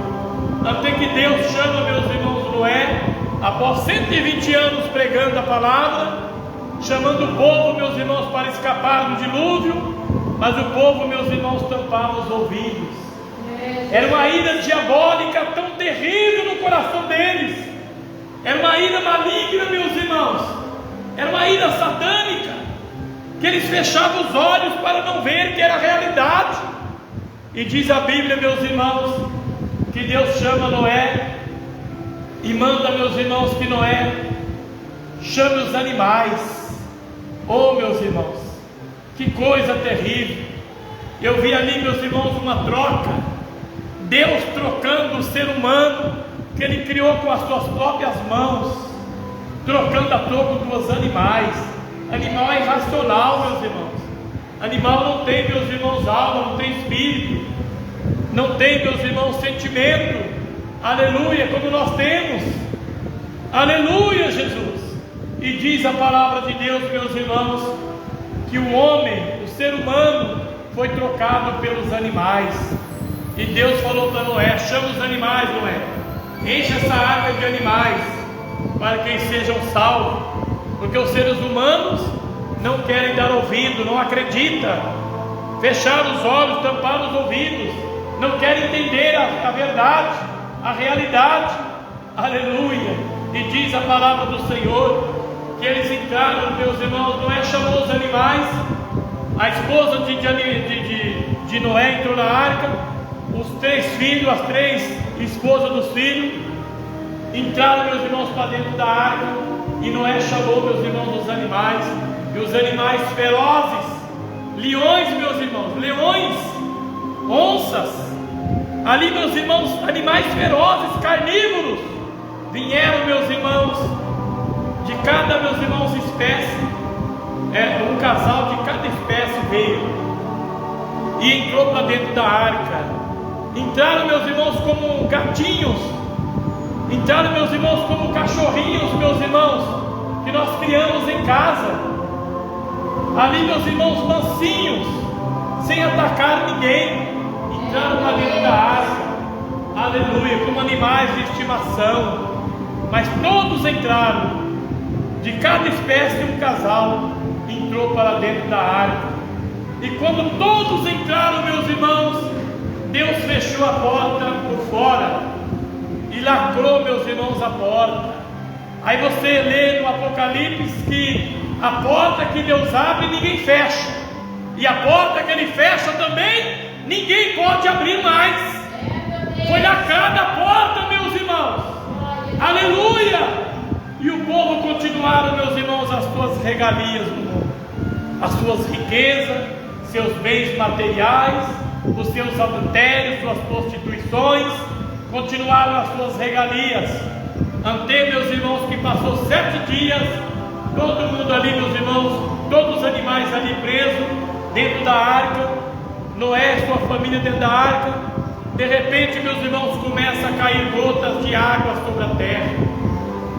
[SPEAKER 1] Até que Deus chama, meus irmãos, Noé, após 120 anos pregando a palavra, chamando o povo, meus irmãos, para escapar do dilúvio. Mas o povo, meus irmãos, tampava os ouvidos. Era uma ira diabólica tão terrível no coração deles. Era uma ira maligna, meus irmãos. Era uma ira satânica, que eles fechavam os olhos para não ver que era realidade. E diz a Bíblia, meus irmãos, que Deus chama Noé e manda, meus irmãos, que Noé chame os animais. Oh, meus irmãos, que coisa terrível. Eu vi ali, meus irmãos, uma troca. Deus trocando o ser humano que Ele criou com as suas próprias mãos, trocando a troco dos animais. Animal é irracional, meus irmãos. Animal não tem, meus irmãos, alma, não tem espírito, não tem, meus irmãos, sentimento. Aleluia, como nós temos. Aleluia, Jesus. E diz a palavra de Deus, meus irmãos, que o homem, o ser humano, foi trocado pelos animais. E Deus falou para Noé: chama os animais, Noé, enche essa arca de animais, para que eles sejam salvos. Porque os seres humanos não querem dar ouvido, não acreditam, fecharam os olhos, tamparam os ouvidos, não querem entender a verdade, a realidade. Aleluia. E diz a palavra do Senhor que eles entraram, meus irmãos. Noé chamou os animais, a esposa de Noé entrou na arca, os 3 filhos, as 3 esposas dos filhos entraram, meus irmãos, para dentro da arca. E Noé chamou, meus irmãos, os animais, e os animais ferozes, leões, meus irmãos, leões, onças, ali, meus irmãos, animais ferozes, carnívoros, vieram, meus irmãos, de cada, meus irmãos, espécie, um casal de cada espécie veio e entrou para dentro da arca. Entraram, meus irmãos, como gatinhos, entraram, meus irmãos, como cachorrinhos, meus irmãos, que nós criamos em casa. Ali, meus irmãos, mansinhos, sem atacar ninguém, entraram para dentro da arca, aleluia, como animais de estimação. Mas todos entraram, de cada espécie um casal entrou para dentro da arca. E quando todos entraram, meus irmãos, Deus fechou a porta por fora e lacrou, meus irmãos, a porta. Aí você lê no Apocalipse que a porta que Deus abre, ninguém fecha, e a porta que Ele fecha também, ninguém pode abrir mais. Foi lacrada a porta, meus irmãos, aleluia. E o povo continuaram, meus irmãos, as suas regalias no mundo, as suas riquezas, seus bens materiais, os seus adultérios, suas prostituições, continuaram as suas regalias. Até, meus irmãos, que passou 7 dias, todo mundo ali, meus irmãos, todos os animais ali presos dentro da arca, Noé e sua família dentro da arca. De repente, meus irmãos, começa a cair gotas de água sobre a terra.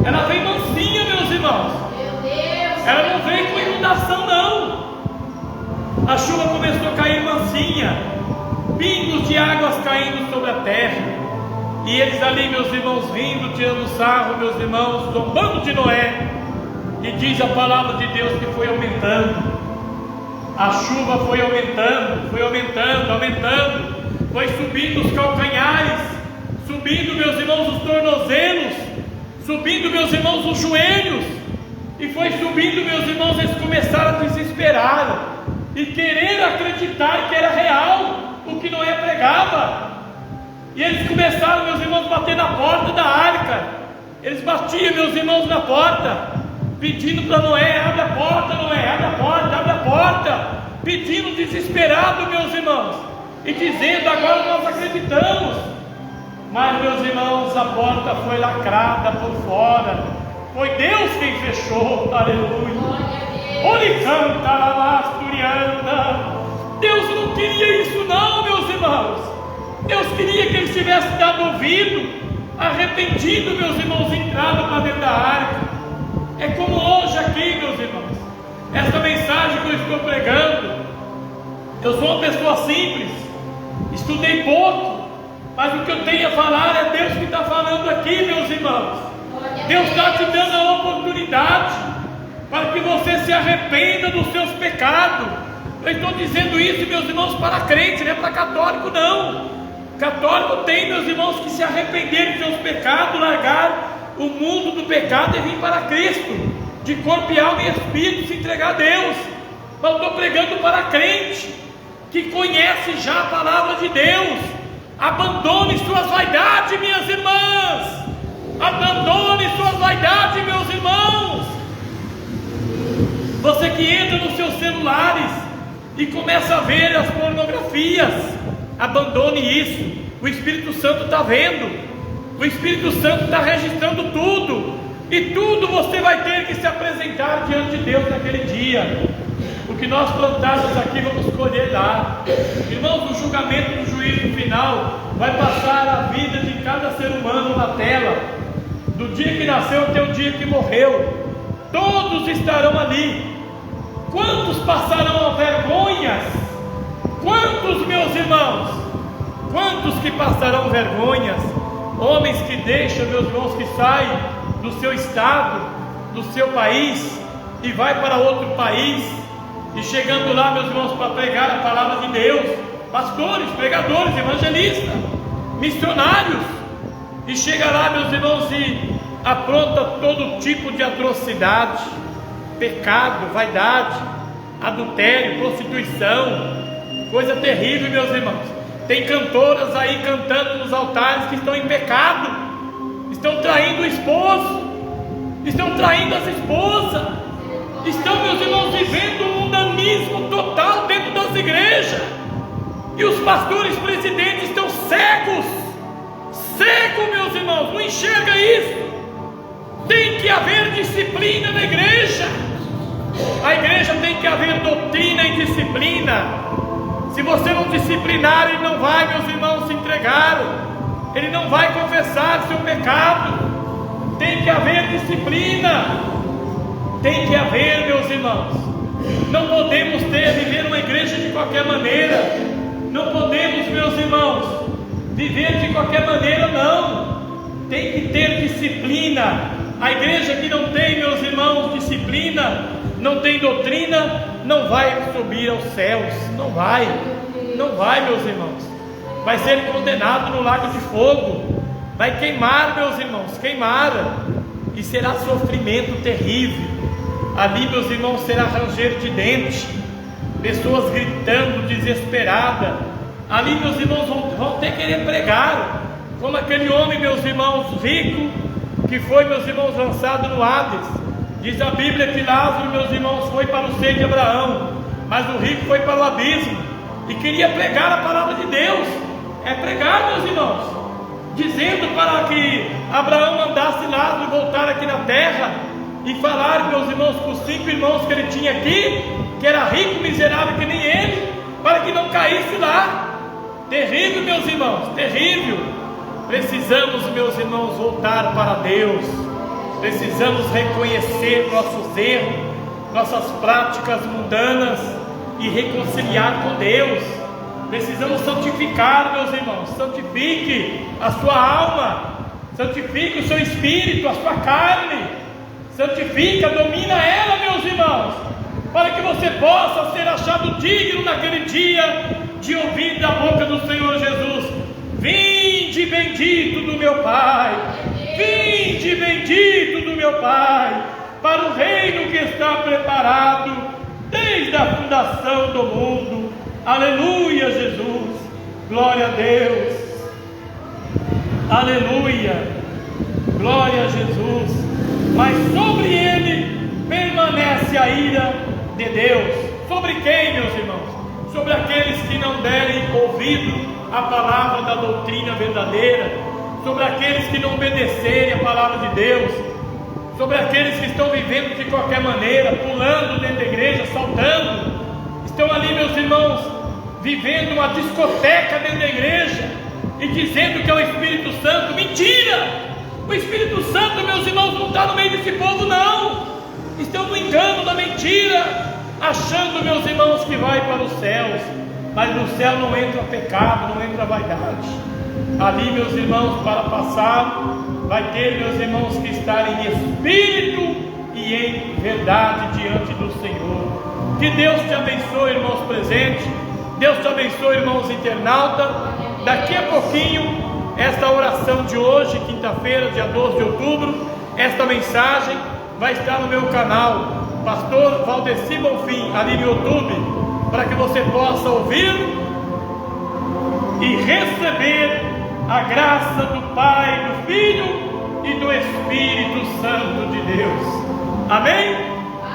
[SPEAKER 1] Ela vem mansinha, meus irmãos, ela não vem com inundação, não. A chuva começou a cair mansinha, pingos de águas caindo sobre a terra. E eles ali, meus irmãos, rindo, tirando sarro, meus irmãos, zombando de Noé. E diz a palavra de Deus que foi aumentando. A chuva foi aumentando, aumentando. Foi subindo os calcanhares, subindo, meus irmãos, os tornozelos, subindo, meus irmãos, os joelhos. E foi subindo, meus irmãos, eles começaram a desesperar e querer acreditar que era real o que Noé pregava. E eles começaram, meus irmãos, a bater na porta da arca. Eles batiam, meus irmãos, na porta, pedindo para Noé: abre a porta, Noé, abre a porta, abre a porta. Pedindo desesperado, meus irmãos, e dizendo: agora nós acreditamos. Mas, meus irmãos, a porta foi lacrada por fora. Foi Deus quem fechou, aleluia. Ele canta lavasturiana. Deus não queria isso, não, meus irmãos. Deus queria que eles tivessem dado ouvido, arrependido, meus irmãos, entrado para dentro da arca. É como hoje aqui, meus irmãos, essa mensagem que eu estou pregando. Eu sou uma pessoa simples, estudei pouco, mas o que eu tenho a falar é Deus que está falando aqui, meus irmãos. Deus está te dando a oportunidade para que você se arrependa dos seus pecados. Eu estou dizendo isso, meus irmãos, para crente, não é para católico, não. Católico tem, meus irmãos, que se arrepender de seus pecados, largar o mundo do pecado e vir para Cristo, de corpo e alma e espírito, se entregar a Deus. Mas eu estou pregando para crente que conhece já a palavra de Deus. Abandone suas vaidades, minhas irmãs. Abandone suas vaidades, meus irmãos. Você que entra nos seus celulares e começa a ver as pornografias, abandone isso. O Espírito Santo está vendo, o Espírito Santo está registrando tudo, e tudo você vai ter que se apresentar diante de Deus naquele dia. O que nós plantarmos aqui, vamos colher lá. Irmãos, o julgamento do juízo final vai passar a vida de cada ser humano na tela, do dia que nasceu até o dia que morreu. Todos estarão ali. Quantos passarão vergonhas? Quantos, meus irmãos? Quantos que passarão vergonhas? Homens que deixam, meus irmãos, que saem do seu estado, do seu país, e vai para outro país, e chegando lá, meus irmãos, para pregar a palavra de Deus, pastores, pregadores, evangelistas, missionários, e chega lá, meus irmãos, e apronta todo tipo de atrocidade, pecado, vaidade, adultério, prostituição, coisa terrível, meus irmãos. Tem cantoras aí cantando nos altares que estão em pecado, estão traindo o esposo, estão traindo as esposas, estão, meus irmãos, vivendo um mundanismo total dentro das igrejas, e os pastores presidentes estão cegos, meus irmãos, não enxerga isso. Tem que haver disciplina na igreja. A igreja tem que haver doutrina e disciplina. Se você não disciplinar, ele não vai, meus irmãos, se entregar. Ele não vai confessar seu pecado. Tem que haver disciplina. Tem que haver, meus irmãos. Não podemos viver uma igreja de qualquer maneira. Não podemos, meus irmãos, viver de qualquer maneira, não. Tem que ter disciplina. A igreja que não tem, meus irmãos, disciplina, não tem doutrina, não vai subir aos céus. Não vai, meus irmãos. Vai ser condenado no lago de fogo. Vai queimar, meus irmãos, queimar. E será sofrimento terrível. Ali, meus irmãos, será ranger de dente, pessoas gritando desesperada. Ali, meus irmãos, vão ter que querer pregar, como aquele homem, meus irmãos, rico, que foi, meus irmãos, lançado no Hades. Diz a Bíblia que Lázaro, meus irmãos, foi para o seio de Abraão, mas o rico foi para o abismo e queria pregar a palavra de Deus. É pregar, meus irmãos, dizendo para que Abraão mandasse Lázaro voltar aqui na terra e falar, meus irmãos, com os 5 irmãos que ele tinha aqui, que era rico, miserável que nem ele, para que não caísse lá. Terrível, meus irmãos, terrível. Precisamos, meus irmãos, voltar para Deus. Precisamos reconhecer nossos erros, nossas práticas mundanas e reconciliar com Deus. Precisamos santificar, meus irmãos. Santifique a sua alma, santifique o seu espírito, a sua carne. Santifica, domina ela, meus irmãos, para que você possa ser achado digno naquele dia de ouvir da boca do Senhor Jesus: vinde bendito do meu Pai, vinde bendito do meu Pai, para o reino que está preparado desde a fundação do mundo. Aleluia, Jesus, glória a Deus, aleluia, glória a Jesus. Mas sobre ele permanece a ira de Deus. Sobre quem, meus irmãos? Sobre aqueles que não derem ouvido à palavra da doutrina verdadeira, sobre aqueles que não obedecerem à palavra de Deus, sobre aqueles que estão vivendo de qualquer maneira, pulando dentro da igreja, saltando, estão ali, meus irmãos, vivendo uma discoteca dentro da igreja e dizendo que é o Espírito Santo. Mentira! O Espírito Santo, meus irmãos, não está no meio desse povo, não. Estão no engano, na mentira, achando, meus irmãos, que vai para os céus. Mas no céu não entra pecado, não entra vaidade. Ali, meus irmãos, para passar, vai ter, meus irmãos, que estar em espírito e em verdade diante do Senhor. Que Deus te abençoe, irmãos presentes. Deus te abençoe, irmãos internautas. Daqui a pouquinho, esta oração de hoje, quinta-feira, dia 12 de outubro, esta mensagem vai estar no meu canal, Pastor Valdeci Bonfim, ali no YouTube, para que você possa ouvir e receber a graça do Pai, do Filho e do Espírito Santo de Deus. Amém?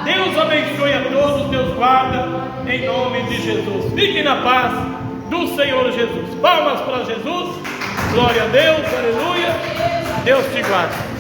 [SPEAKER 1] Deus abençoe a todos, Deus guarda, em nome de Jesus. Fiquem na paz do Senhor Jesus. Palmas para Jesus. Glória a Deus, aleluia. Deus te guarde.